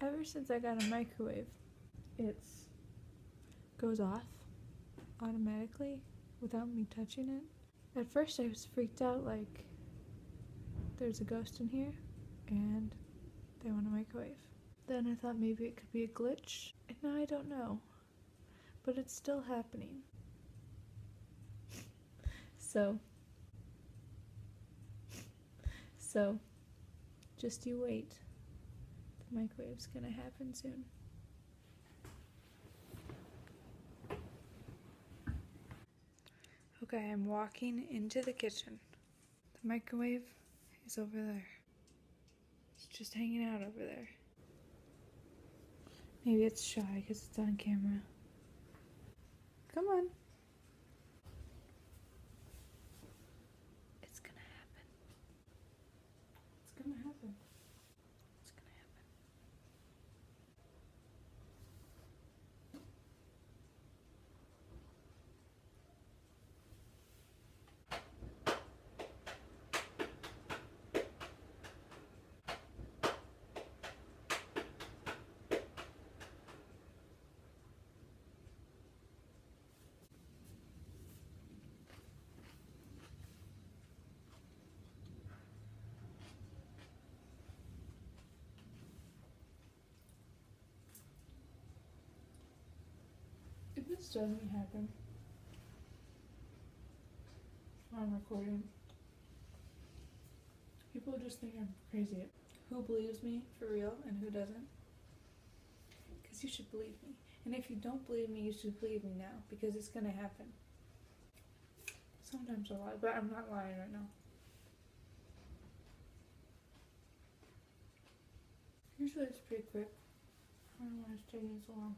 Ever since I got a microwave, it goes off automatically without me touching it. At first I was freaked out, like there's a ghost in here and they want a microwave. Then I thought maybe it could be a glitch, and now I don't know, but it's still happening. So just you wait. The microwave's gonna happen soon. Okay, I'm walking into the kitchen. The microwave is over there. It's just hanging out over there. Maybe it's shy because it's on camera. Come on. It's gonna happen. It's gonna happen. It's gonna happen. If this doesn't happen, I'm recording. People just think I'm crazy. Who believes me for real and who doesn't? Because you should believe me. And if you don't believe me, you should believe me now, because it's gonna happen. Sometimes I lie, but I'm not lying right now. Usually it's pretty quick. I don't know why it's taking so long.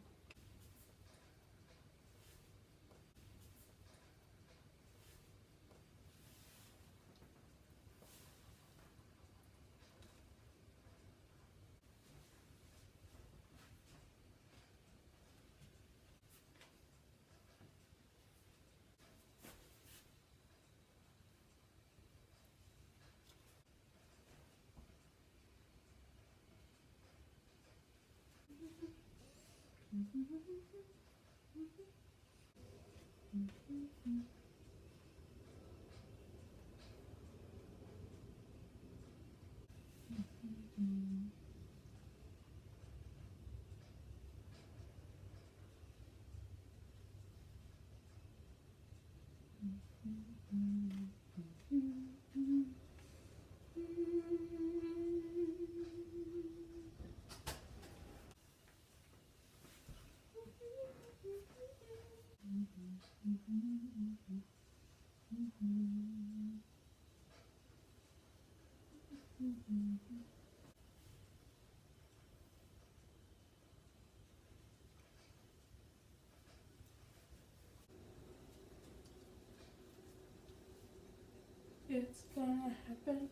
It's gonna happen.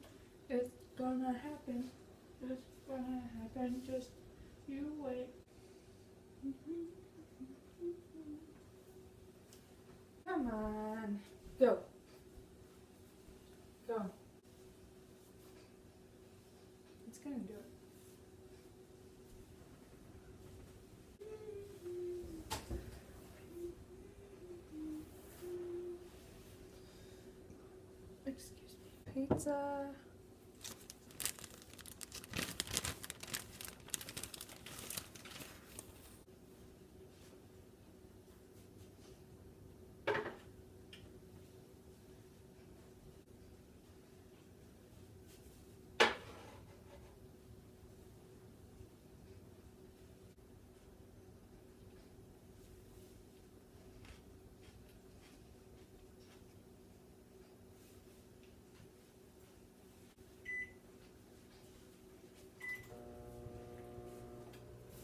It's gonna happen. It's gonna happen. Just you wait. Come on. Go. Go. It's gonna do it. Excuse me. Pizza.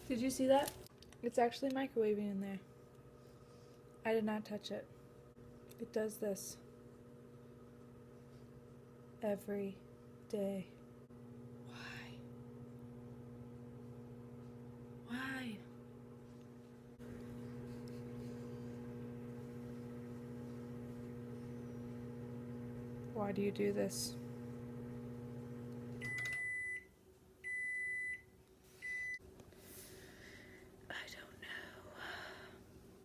Did you see that? It's actually microwaving in there. I did not touch it. It does this every day. Why? Why? Why do you do this?